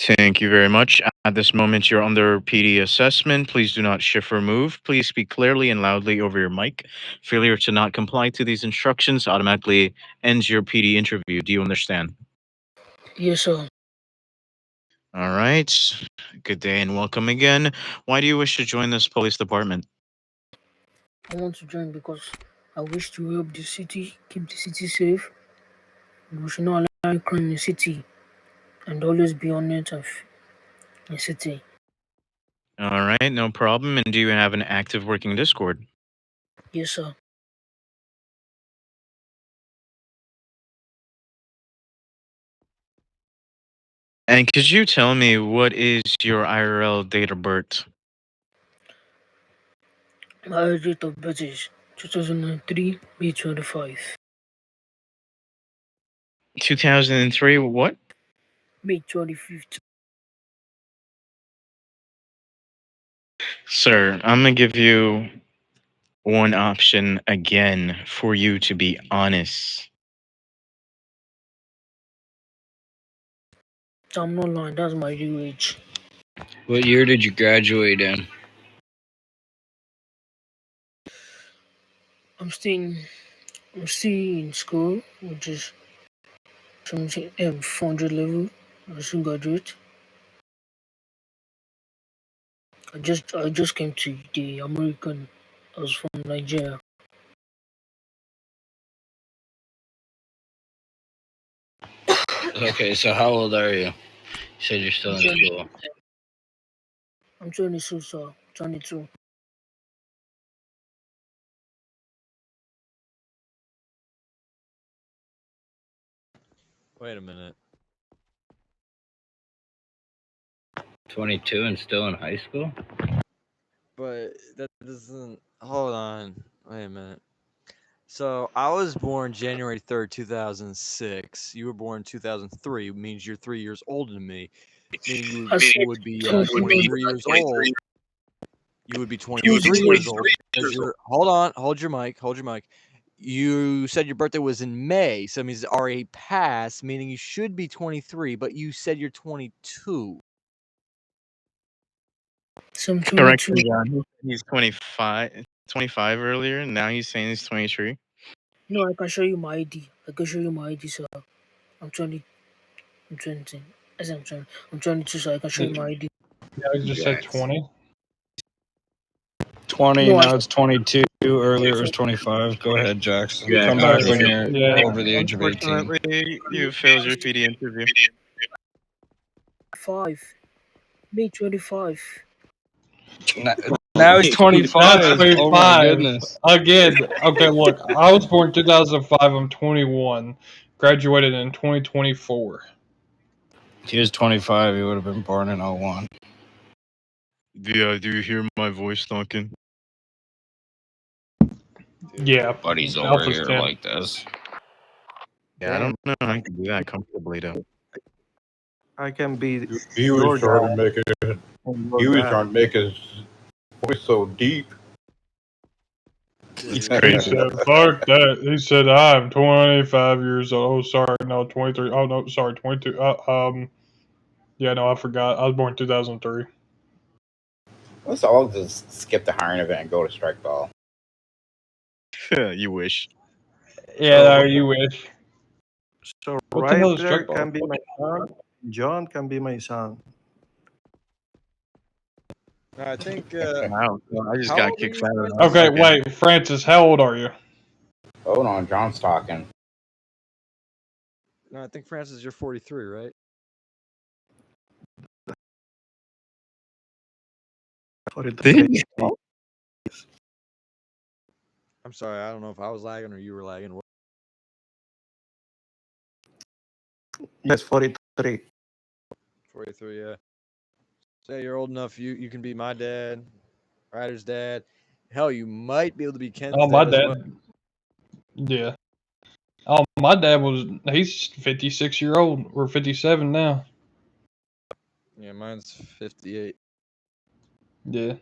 Thank you very much. At this moment, you're under PD assessment. Please do not shift or move. Please speak clearly and loudly over your mic. Failure to not comply to these instructions automatically ends your PD interview. Do you understand? Yes, sir. All right. Good day and welcome again. Why do you wish to join this police department? I want to join because I wish to help the city, keep the city safe. We should not allow crime in the city and always be on it of the city. All right, no problem. And do you have an active working Discord? Yes, sir. And could you tell me what is your IRL date of birth? My date of birth is 2003, May 25. 2003, what? May 25th. Sir, I'm gonna give you one option again for you to be honest. I'm not lying, that's my real age. What year did you graduate in? I'm still, I'm still in school, which is 400 level. I still graduate. I just came to the American. I was from Nigeria. Okay, so how old are you? You said you're still I'm in 20, school. I'm 22, sir. 22. Wait a minute. 22 and still in high school? But that doesn't. Hold on. Wait a minute. So I was born January 3rd, 2006. You were born 2003. Means you're 3 years older than me. Meaning I said would be 20. 23 years old. You would be 23 years old because you're. Hold on. Hold your mic. Hold your mic. You said your birthday was in May, so it means it's already passed, meaning you should be 23, but you said you're 22. Some Correction, 22. John. He said he's 25 earlier. Now he's saying he's 23. No, I can show you my ID. I can show you my ID, sir. I'm 20. I'm 20. Yes, I'm 20. I'm 22, so I can show you my ID. Yeah, I just said 20. 20, No, I now it's 22. Earlier it was 25. Go ahead, Jackson. Yeah, Come back when you're Yeah. over the age of 18. unfortunately, you failed your PD interview. 5. May 25. Now he's That's 25. Oh my 25. goodness. Again, okay, look, I was born 2005. I'm 21. Graduated in 2024. If he was 25, he would have been born in 01. Yeah, do you hear my voice, Duncan? Yeah. Buddy's over Alpha's here 10. like this. Yeah, I don't know how I can do that comfortably, though. I can be He your was trying to dad make it. and He your was dad. trying to make his voice so deep. It's He crazy. said, fuck that. He said, I'm 25 years old. Oh, sorry. No, 23. Oh, no, sorry. 22. Yeah, no, I forgot. I was born 2003. Let's all just skip the hiring event and go to strike ball. You wish. Yeah, So, no, you wish. so What the hell is Ryder strike ball? can be my son. John can be my son. I think. Wow, I just How got old are kicked you, out of Francis? Okay, Okay. wait. Francis, how old are you? Hold on, John's talking. No, I think Francis, you're 43, right? For the I'm sorry, I don't know if I was lagging or you were lagging. yes, 43. 43, yeah. Say you're old enough, you can be my dad, Ryder's dad. Hell, you might be able to be Ken's Oh, my dad as well. dad. Yeah. Oh, my dad he's 56 year old. We're 57 now. Yeah, mine's 58. Yeah.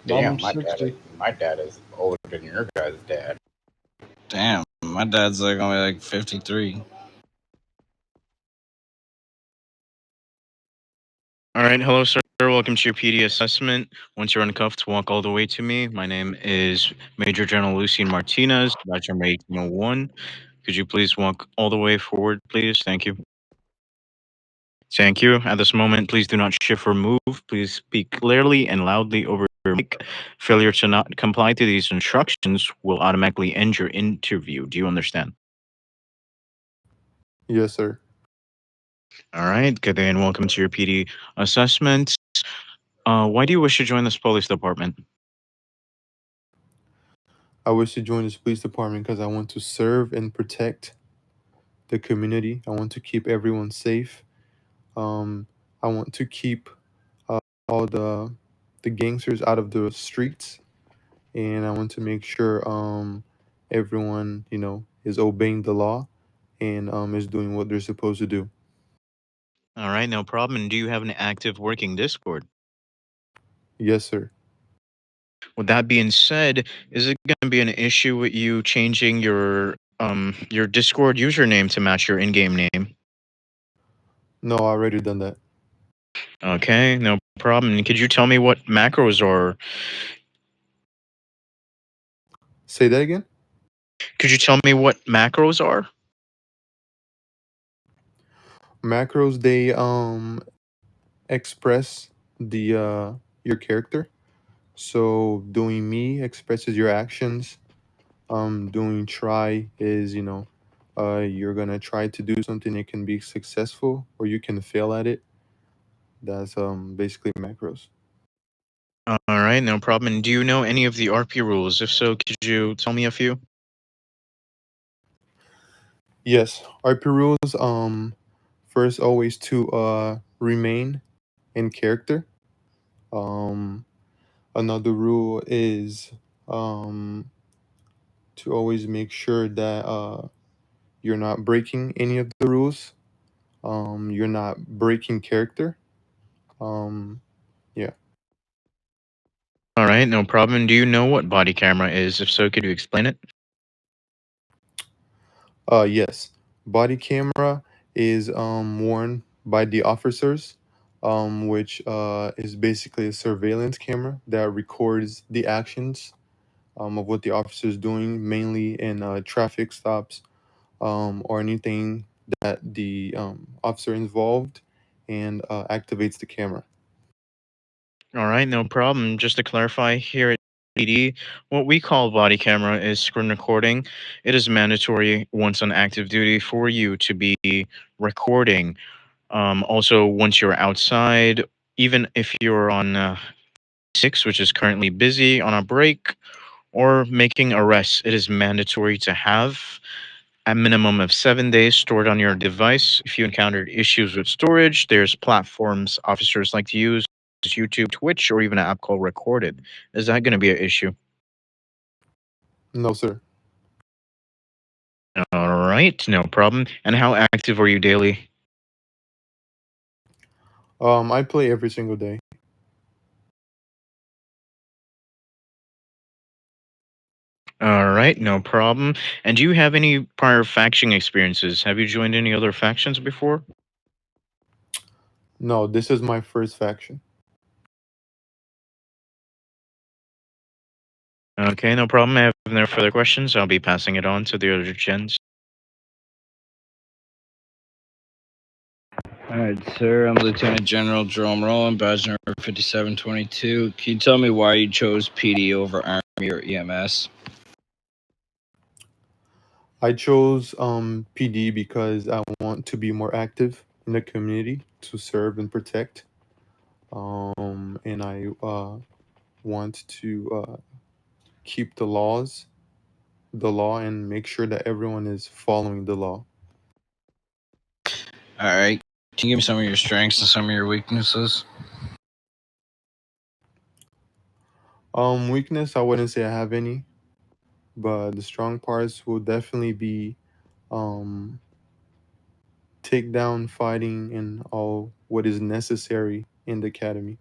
Damn, I'm 60. my dad is older than your guy's dad. Damn, my dad's like only like 53. All right, hello, sir. Welcome to your PD assessment. Once you're uncuffed, walk all the way to me. My name is Major General Lucien Martinez, badge number 1801. Could you please walk all the way forward, please? Thank you. Thank you. At this moment, please do not shift or move. Please speak clearly and loudly over your mic. Failure to not comply to these instructions will automatically end your interview. Do you understand? Yes, sir. All right. Good day and welcome to your PD assessment. Why do you wish to join this police department? I wish to join this police department because I want to serve and protect the community. I want to keep everyone safe. I want to keep all the gangsters out of the streets, and I want to make sure everyone is obeying the law and is doing what they're supposed to do. All right, no problem. And do you have an active working Discord? Yes, sir. With that being said, is it going to be an issue with you changing your Discord username to match your in-game name? No, I already done that. Okay, no problem. And could you tell me what macros are? Say that again. Could you tell me what macros are? Macros, they express the your character. So doing me expresses your actions. Doing try is you're gonna try to do something that can be successful or you can fail at it. That's basically macros. All right, no problem. And do you know any of the RP rules? If so, could you tell me a few? Yes, RP rules. First, always to remain in character. Um, Another rule is to always make sure that you're not breaking any of the rules. You're not breaking character. Um, yeah. All right, no problem. Do you know what body camera is? If so, could you explain it? Yes. Body camera is worn by the officers, which is basically a surveillance camera that records the actions of what the officer is doing, mainly in traffic stops or anything that the officer involved and activates the camera. All right, no problem. Just to clarify, here at PD, what we call body camera is screen recording. It is mandatory once on active duty for you to be recording. Also, once you're outside, even if you're on 6, which is currently busy on a break, or making arrests, it is mandatory to have a minimum of 7 days stored on your device. If you encountered issues with storage, there's platforms officers like to use, YouTube, Twitch, or even an app called Recorded. Is that going to be an issue? No, sir. All right, no problem. And how active are you daily? I play every single day. All right, no problem. And do you have any prior faction experiences? Have you joined any other factions before? No, this is my first faction. Okay, no problem. I have no further questions. I'll be passing it on to the other gens. All right, sir. I'm Lieutenant General Jerome Rowland, badge number 5722. Can you tell me why you chose PD over Army or EMS? I chose PD because I want to be more active in the community to serve and protect. And I want to keep the law, and make sure that everyone is following the law. All right. Can you give me some of your strengths and some of your weaknesses? Weakness, I wouldn't say I have any, but the strong parts will definitely be takedown fighting and all what is necessary in the academy.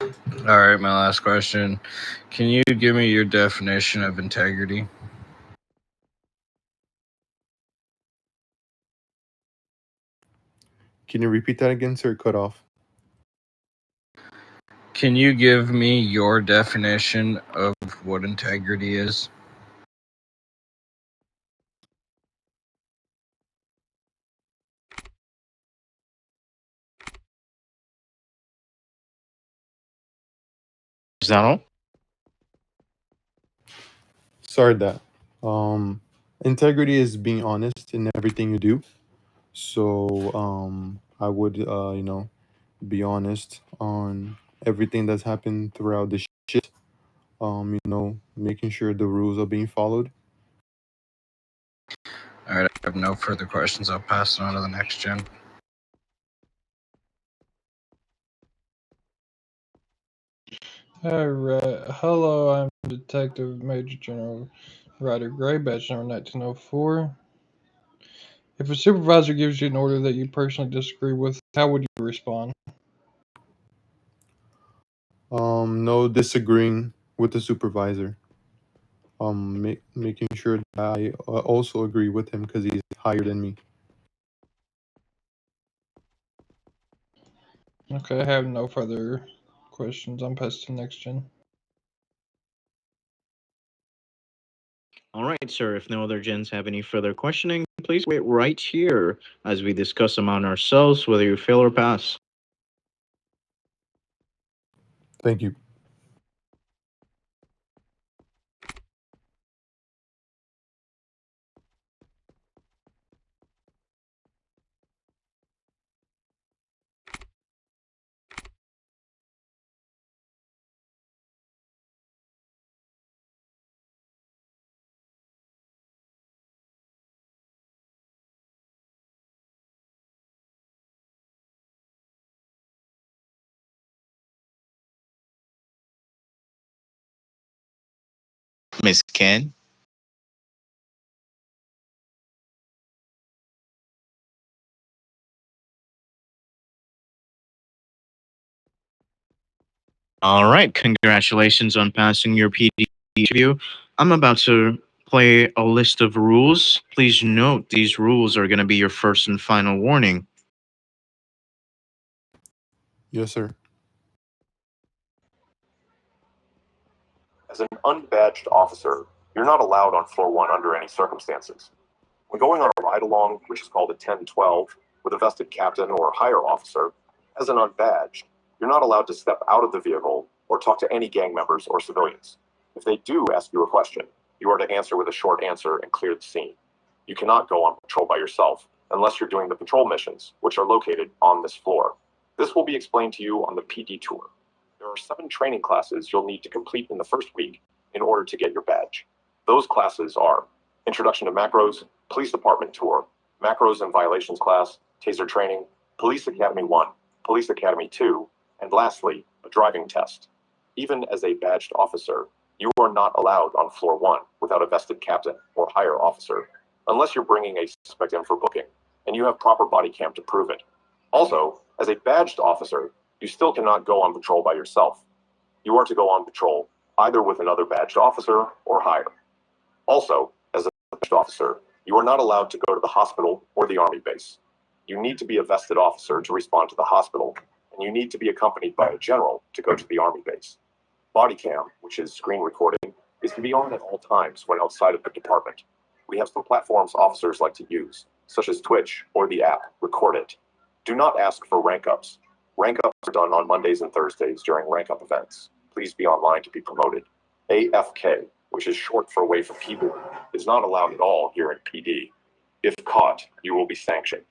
All right, my last question. Can you give me your definition of integrity? Can you repeat that again, sir? Cut off. Can you give me your definition of what integrity is? Is that all? Sorry that. Integrity is being honest in everything you do. So I would be honest on everything that's happened throughout the shit. Making sure the rules are being followed. All right, I have no further questions. I'll pass it on to the next gen. Alright, hello, I'm Detective Major General Ryder Gray, badge number 1904. If a supervisor gives you an order that you personally disagree with, how would you respond? No disagreeing with the supervisor. Making sure that I also agree with him because he's higher than me. Okay, I have no further questions. I'm passing to the next gen. All right, sir. If no other gens have any further questioning, please wait right here as we discuss among ourselves whether you fail or pass. Thank you. Miss Ken? All right, congratulations on passing your PD interview. I'm about to play a list of rules. Please note these rules are going to be your first and final warning. Yes, sir. As an unbadged officer, you're not allowed on floor 1 under any circumstances. When going on a ride-along, which is called a 10-12, with a vested captain or higher officer, as an unbadged, you're not allowed to step out of the vehicle or talk to any gang members or civilians. If they do ask you a question, you are to answer with a short answer and clear the scene. You cannot go on patrol by yourself unless you're doing the patrol missions, which are located on this floor. This will be explained to you on the PD tour. There are 7 training classes you'll need to complete in the first week in order to get your badge. Those classes are Introduction to Macros, Police Department Tour, Macros and Violations class, Taser Training, Police Academy 1, Police Academy 2, and lastly, a driving test. Even as a badged officer, you are not allowed on floor 1 without a vested captain or higher officer, unless you're bringing a suspect in for booking, and you have proper body cam to prove it. Also, as a badged officer, you still cannot go on patrol by yourself. You are to go on patrol either with another badged officer or higher. Also, as a badged officer, you are not allowed to go to the hospital or the army base. You need to be a vested officer to respond to the hospital, and you need to be accompanied by a general to go to the army base. Body cam, which is screen recording, is to be on at all times when outside of the department. We have some platforms officers like to use, such as Twitch or the app Record It. Do not ask for rank ups. Rank ups are done on Mondays and Thursdays during rank up events. Please be online to be promoted. AFK, which is short for away from keyboard, is not allowed at all here in PD. If caught, you will be sanctioned.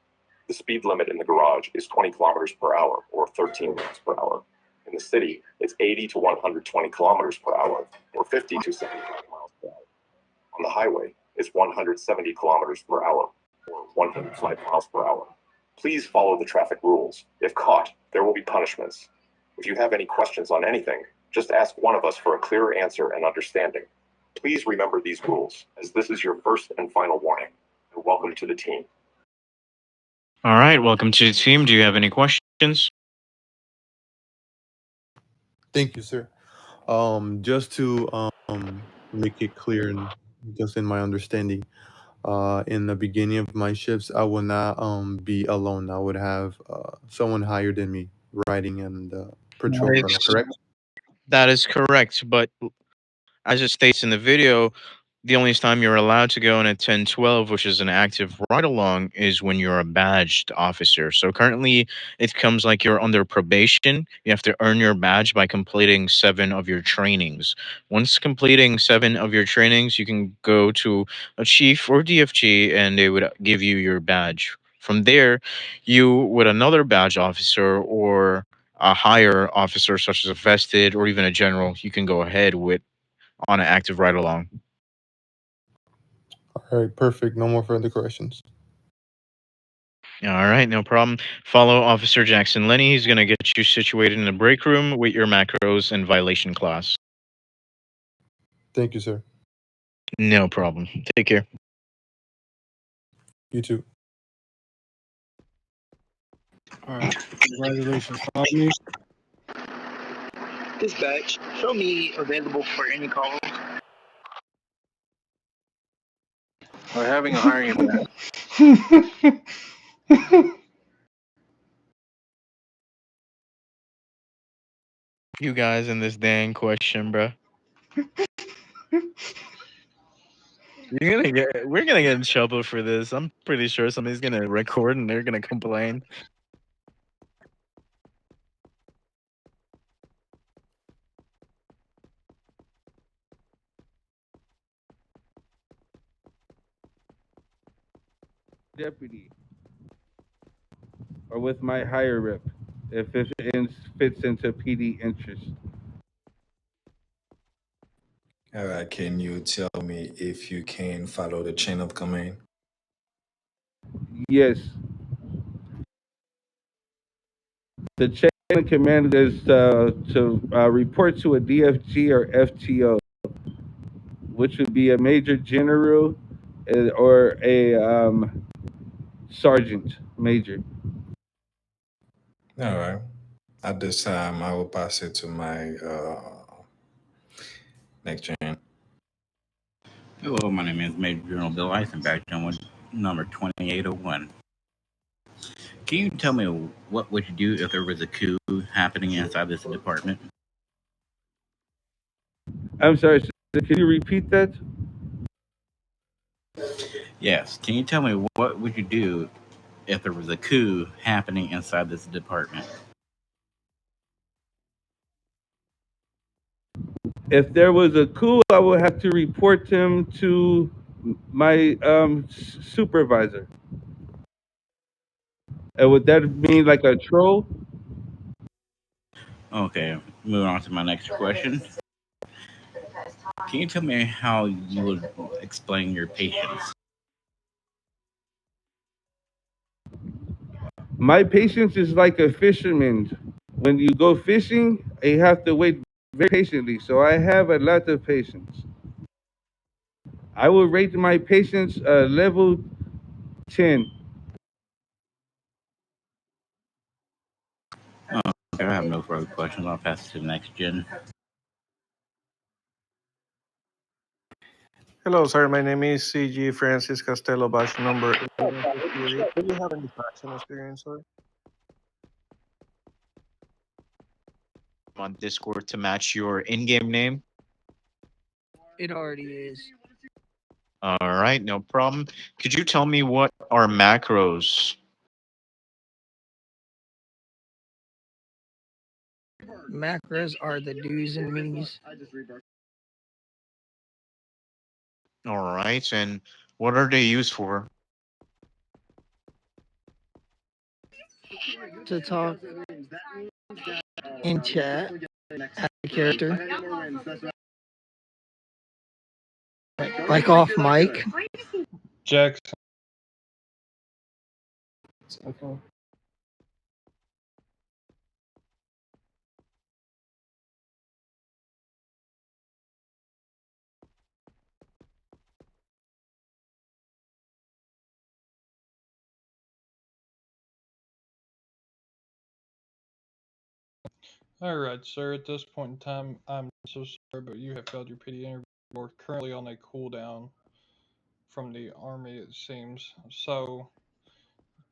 The speed limit in the garage is 20 kilometers per hour or 13 miles per hour. In the city, it's 80 to 120 kilometers per hour or 50 to 75 miles per hour. On the highway, it's 170 kilometers per hour or 105 miles per hour. Please follow the traffic rules. If caught, there will be punishments. If you have any questions on anything, just ask one of us for a clearer answer and understanding. Please remember these rules, as this is your first and final warning. And welcome to the team. All right, welcome to the team. Do you have any questions? Thank you, sir. Just to make it clear and just in my understanding, in the beginning of my shifts, I would not be alone. I would have someone higher than me riding and patrol car. Correct? That is correct, but as it states in the video, the only time you're allowed to go in a 1012, which is an active ride along, is when you're a badged officer. So currently, it comes like you're under probation. You have to earn your badge by completing 7 of your trainings. Once completing 7 of your trainings, you can go to a chief or DFG and they would give you your badge. From there, you, with another badge officer or a higher officer, such as a vested or even a general, you can go ahead with on an active ride along. All right, perfect. No more further questions. All right, no problem. Follow Officer Jackson Lenny. He's going to get you situated in the break room with your macros and violation class. Thank you, sir. No problem. Take care. You too. All right. Congratulations, Tommy. Dispatch, show me available for any call. We're having a hiring event. You guys in this dang question, bro. We're gonna get in trouble for this. I'm pretty sure somebody's gonna record and they're gonna complain. Deputy or with my higher rep if it fits into PD interest. All right, can you tell me if you can follow the chain of command? Yes. The chain of command is to report to a DFG or FTO, which would be a major general or a sergeant major. All right. At this time, I will pass it to my next gen. Hello, my name is Major General Bill Eisenbach, with number 2801. Can you tell me what would you do if there was a coup happening inside this department? I'm sorry, can you repeat that? Yes. Can you tell me what would you do if there was a coup happening inside this department? If there was a coup, I would have to report him to my supervisor. And would that mean like a troll? Okay, moving on to my next question. Can you tell me how you would explain your patience? My patience is like a fisherman. When you go fishing, you have to wait very patiently. So I have a lot of patience. I will rate my patience level 10. Okay, I have no further questions. I'll pass it to the next gen. Hello, sir. My name is CG Francis Castello, batch number 1158. Do you have any faction experience, sir? On Discord to match your in-game name. It already is. All right, no problem. Could you tell me what are macros? Macros are the do's and me's. All right, and what are they used for? To talk in chat, add a character. Like off mic. Jackson. Okay. All right, sir. At this point in time, I'm so sorry, but you have failed your PD interview. You're currently on a cooldown from the army, it seems. So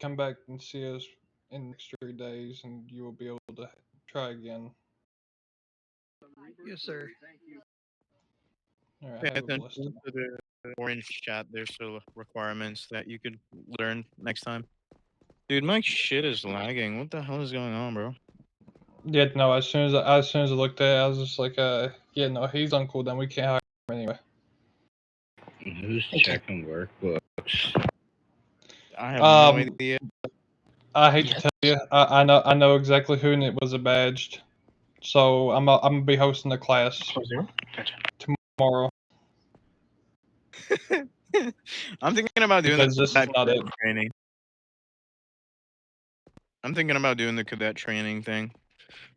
come back and see us in the next 3 days, and you will be able to try again. Yes, sir. All right, Pay have a attention blessed to day. the orange chat. There's still requirements that you could learn next time. Dude, my shit is lagging. What the hell is going on, bro? Yeah, no. As soon as I looked at it, I was just like, yeah, no, he's on cooldown. We can't hire him anyway. Who's checking workbooks? I have no idea. I hate to tell you, I know exactly who, and it was a badged. So I'm gonna be hosting the class tomorrow. I'm thinking about doing Because this is that not cadet it. training. I'm thinking about doing the cadet training thing,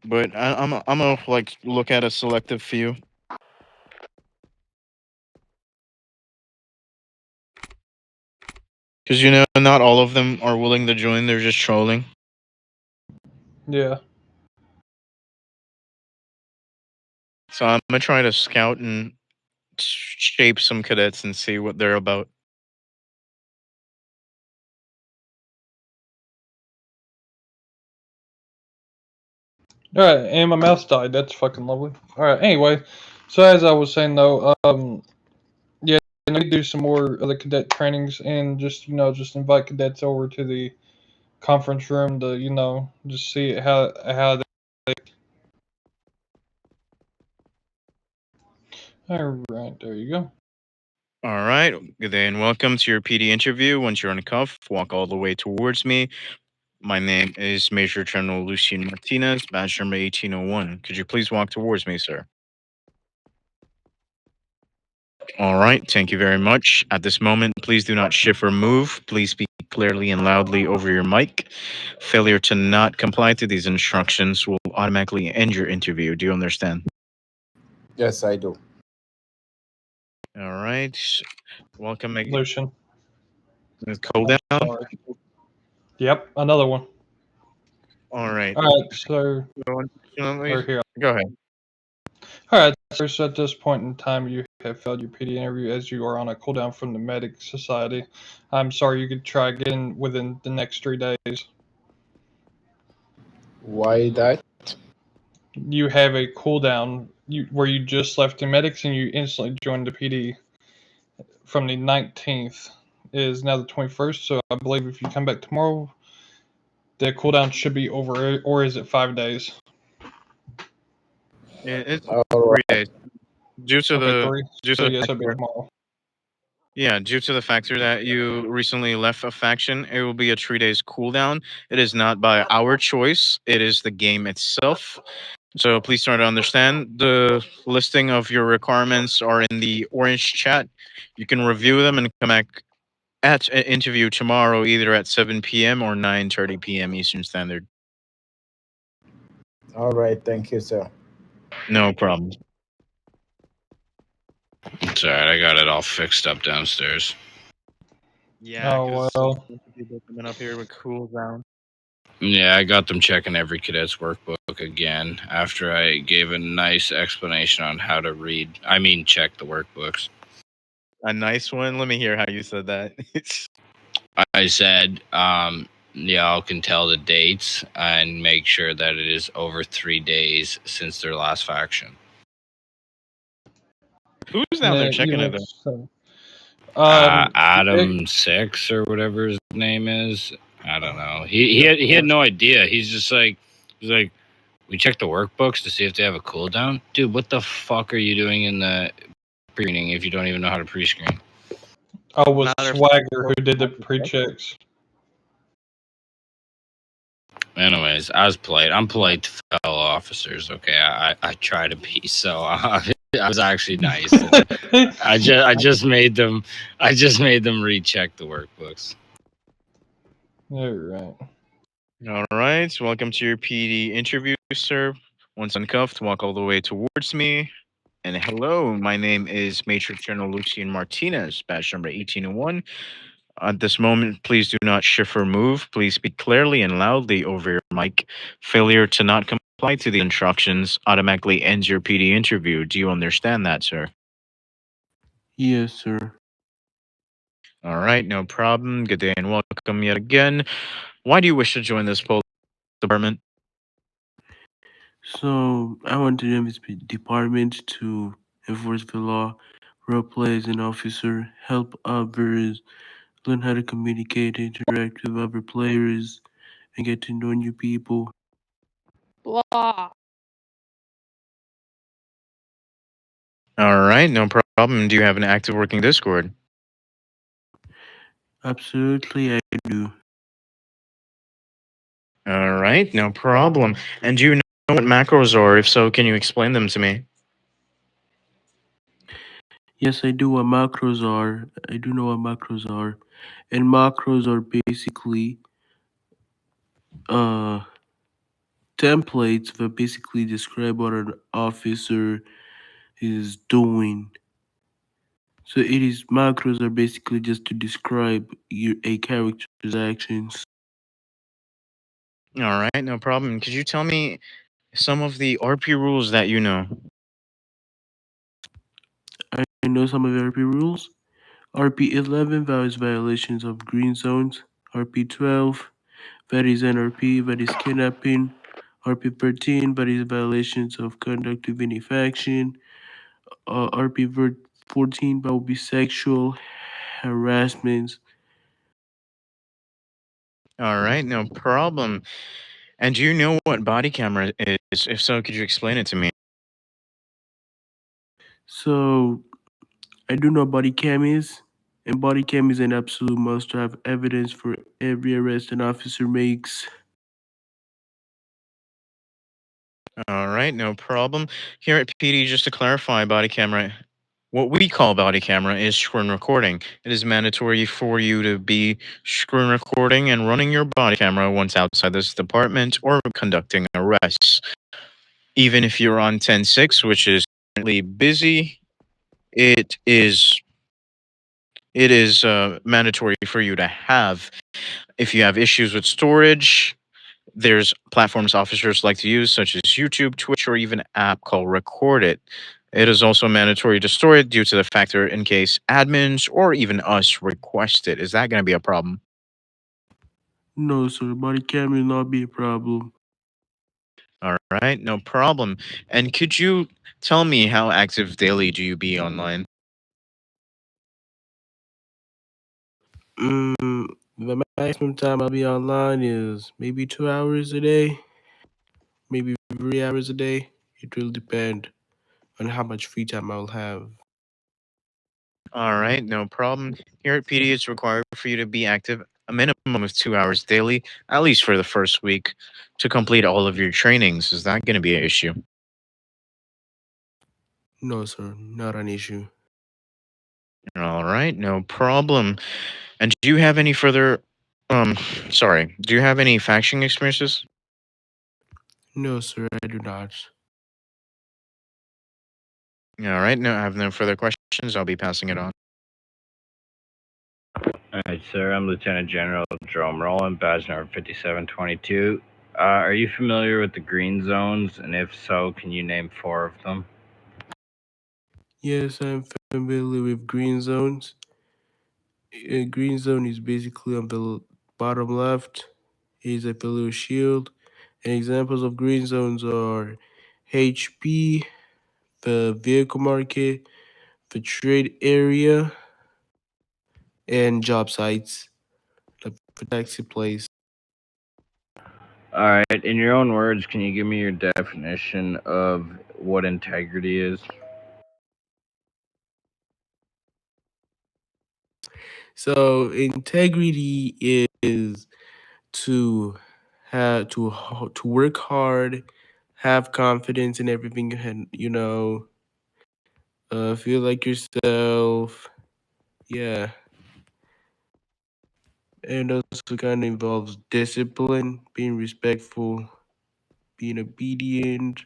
but I'm gonna like look at a selective few. Because you know, not all of them are willing to join. They're just trolling. Yeah. So I'm gonna try to scout and shape some cadets and see what they're about. All right, and my mouse died. That's fucking lovely. All right. Anyway, so as I was saying though, yeah, I need to do some more of the cadet trainings, and just just invite cadets over to the conference room to just see how they. All right, there you go. All right, good day and welcome to your PD interview. Once you're uncuffed, walk all the way towards me. My name is Major General Lucien Martinez, badge number 1801. Could you please walk towards me, sir? All right, thank you very much. At this moment, please do not shift or move. Please speak clearly and loudly over your mic. Failure to not comply to these instructions will automatically end your interview. Do you understand? Yes, I do. All right. Welcome again. Lucian. Cool down. Sorry. Yep, another one. All right. All right, so Unfortunately, here. Go ahead. All right, so at this point in time, you have failed your PD interview as you are on a cooldown from the Medic Society. I'm sorry, you could try again within the next 3 days. Why that? You have a cooldown where you just left the Medics and you instantly joined the PD from the 19th. It is now the 21st, so I believe if you come back tomorrow, the cooldown should be over, or is it 5 days? Yeah, it's All 3 days. Due to Okay, the 3. due So to the yes, it'll be factor, tomorrow. yeah, due to the factor that you recently left a faction, it will be a 3 days cooldown. It is not by our choice; it is the game itself. So please try to understand. The listing of your requirements are in the orange chat. You can review them and come back at an interview tomorrow, either at 7 p.m. or 9:30 p.m. Eastern Standard. All right, thank you, sir. No problem. It's alright, I got it all fixed up downstairs. Yeah, Oh, well. people coming up here with cooldown. Yeah, I got them checking every cadet's workbook again after I gave a nice explanation on how to check the workbooks. A nice one. Let me hear how you said that. I said, y'all can tell the dates and make sure that it is over 3 days since their last faction. Who's down there checking it though? Adam 6 or whatever his name is. I don't know. He had no idea. He's like, we checked the workbooks to see if they have a cooldown. Dude, what the fuck are you doing in the pre-screening if you don't even know how to pre-screen? Oh, it was Swagger who did the pre-checks. Anyways, I was polite. I'm polite to fellow officers. Okay, I try to be. So I was actually nice. I just made them recheck the workbooks. All right. All right. Welcome to your PD interview, sir. Once uncuffed, walk all the way towards me. And hello, my name is Major General Lucien Martinez, badge number 1801. At this moment, please do not shift or move. Please speak clearly and loudly over your mic. Failure to not comply to the instructions automatically ends your PD interview. Do you understand that, sir? Yes, sir. All right, no problem. Good day and welcome yet again. Why do you wish to join this police department? So I want to join this department to enforce the law, role play as an officer, help others, learn how to communicate, interact with other players, and get to know new people. Blah. All right, no problem. Do you have an active working Discord? Absolutely, I do. All right, no problem. And do you know what macros are? If so, can you explain them to me? Yes, I do what macros are. I do know what macros are. And macros are basically templates that basically describe what an officer is doing. So it is macros are basically just to describe a character's actions. All right, no problem. Could you tell me some of the RP rules that you know? I know some of the RP rules. RP 11 values violations of green zones. RP 12 that is NRP, that is kidnapping. RP 13 that is violations of conduct of any faction. RP 14 that will be sexual harassments. All right, no problem. And do you know what body camera is? If so, could you explain it to me? So I do know what body cam is, and body cam is an absolute must to have evidence for every arrest an officer makes. All right, no problem. Here at PD, just to clarify, body camera, what we call body camera is screen recording. It is mandatory for you to be screen recording and running your body camera once outside this department or conducting arrests. Even if you're on 10-6, which is currently busy, it is mandatory for you to have. If you have issues with storage, there's platforms officers like to use, such as YouTube, Twitch, or even an app called Record It. It is also mandatory to store it due to the factor in case admins or even us request it. Is that going to be a problem? No, sir, body cam will not be a problem. All right, no problem. And could you tell me how active daily do you be online? The maximum time I'll be online is maybe 2 hours a day, maybe 3 hours a day. It will depend on how much free time I'll have. All right, no problem. Here at PD, it's required for you to be active a minimum of 2 hours daily, at least for the first week, to complete all of your trainings. Is that going to be an issue? No, sir, not an issue. All right, no problem. And do you have any further, do you have any faction experiences? No, sir, I do not. All right, no, I have no further questions. I'll be passing it on. All right, sir. I'm Lieutenant General Jerome Rowland, badge number 5722. Are you familiar with the green zones? And if so, can you name 4 of them? Yes, I'm familiar with green zones. A green zone is basically on the bottom left. Is like a little shield. And examples of green zones are HP, the vehicle market, the trade area, and job sites, like the taxi place. All right. In your own words, can you give me your definition of what integrity is? So integrity is to to work hard, have confidence in everything you know, feel like yourself. Yeah. And also kind of involves discipline, being respectful, being obedient.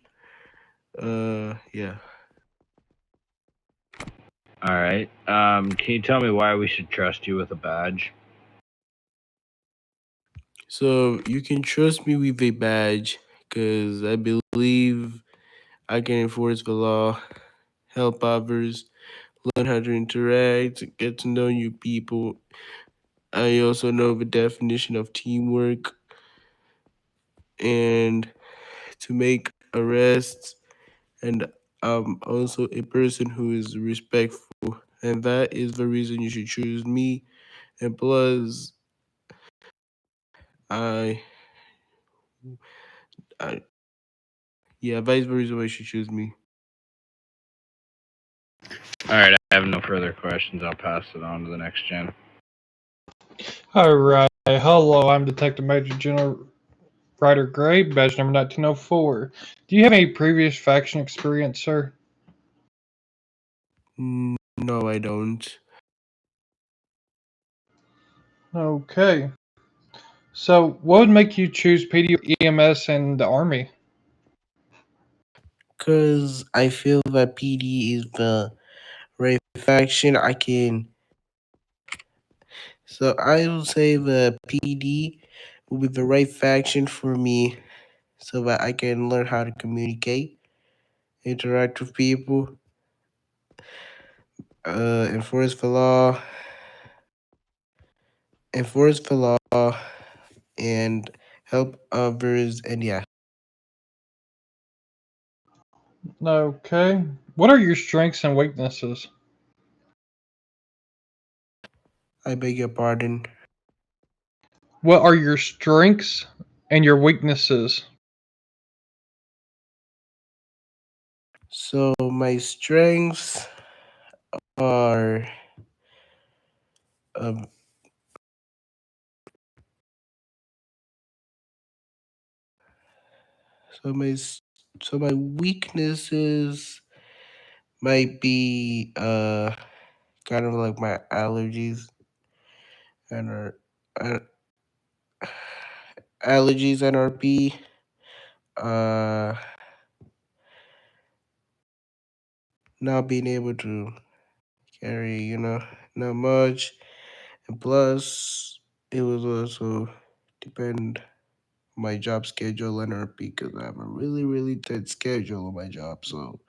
Yeah. All right. Can you tell me why we should trust you with a badge? So you can trust me with a badge because I believe I can enforce the law, help others, learn how to interact, get to know new people. I also know the definition of teamwork and to make arrests. And I'm also a person who is respectful. And that is the reason you should choose me. And plus, I, I yeah, that is the reason why you should choose me. All right, I have no further questions. I'll pass it on to the next gen. All right. Hello, I'm Detective Major General Ryder Gray, badge number 1904. Do you have any previous faction experience, sir? No, I don't. Okay. So, what would make you choose PD or EMS and the Army? Because I feel that PD is the right faction. So I will say the PD will be the right faction for me so that I can learn how to communicate, interact with people, enforce the law, and help others. And yeah, Okay. What are your strengths and weaknesses? I beg your pardon. What are your strengths and your weaknesses? So my strengths are um, so my weaknesses might be kind of like my allergies and uh, allergies NRP, uh not being able to carry, not much. And plus it was also depend on my job schedule NRP because I have a really, really tight schedule on my job. So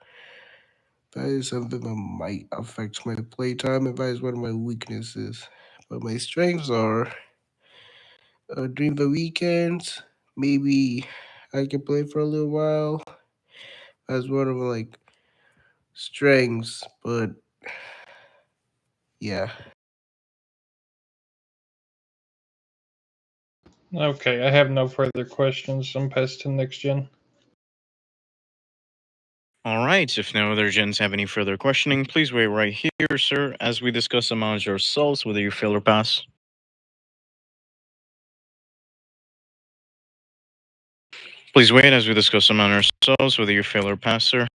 that is something that might affect my playtime and that is one of my weaknesses. But my strengths are during the weekends, maybe I can play for a little while. That's one of my like strengths, but yeah. Okay, I have no further questions. I'm past to the next gen. All right. If no other gens have any further questioning, please wait right here, sir, as we discuss amongst ourselves whether you fail or pass. Please wait as we discuss among ourselves whether you fail or pass, sir.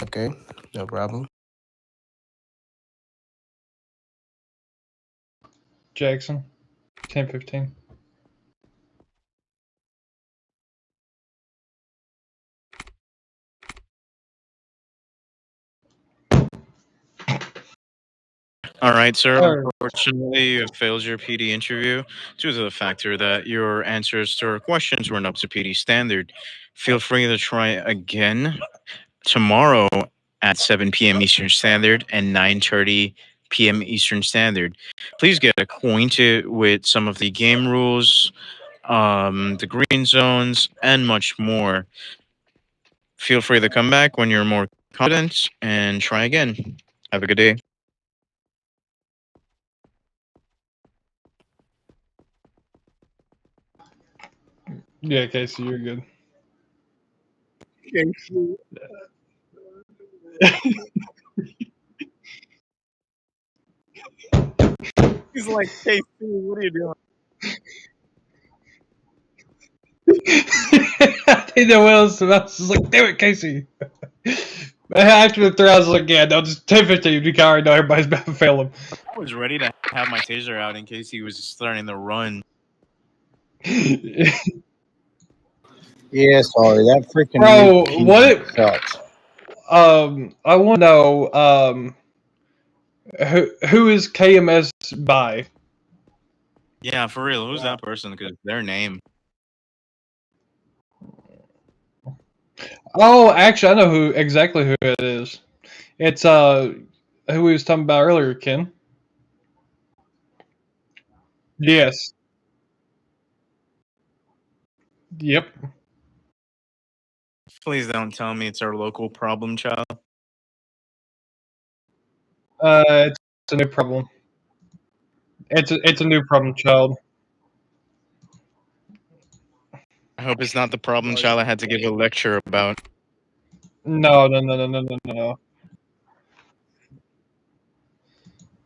Okay, no problem. Jackson, 1015. All right, sir. Alright. Unfortunately, you failed your PD interview due to the factor that your answers to our questions weren't up to PD standard. Feel free to try again tomorrow at 7 p.m. Eastern Standard and 9:30 p.m. Eastern Standard. Please get acquainted with some of the game rules, the green zones, and much more. Feel free to come back when you're more confident and try again. Have a good day. Yeah, Casey, you're good. Casey. He's like, Casey, what are you doing? I didn't know what else. I was just like, damn it, Casey. After the 3 I was like, yeah, no, just 1015. You can already know everybody's about to fail him. I was ready to have my taser out in case he was starting to run. Yeah, sorry, that freaking Bro, new what? PD sucks. I want to know, who is KMS by? Yeah, for real. Who's that person? Because their name. Oh, actually, I know exactly who it is. It's who we was talking about earlier, Ken. Yes. Yep. Please don't tell me it's our local problem child. It's a new problem. It's a new problem child. I hope it's not the problem child I had to give a lecture about. No.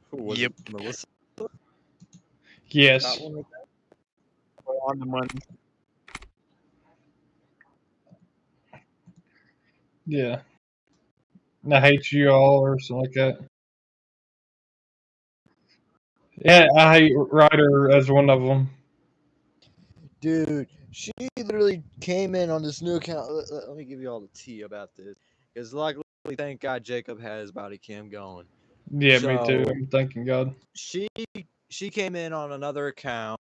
Who was Yep. it? Melissa? Yes. Got one like that? On the money. Yeah. And I hate you all or something like that. Yeah, I hate Ryder as one of them. Dude, she literally came in on this new account. Let me give you all the tea about this. Because luckily, thank God Jacob has body cam going. Yeah, me too. So I'm thanking God. she came in on another account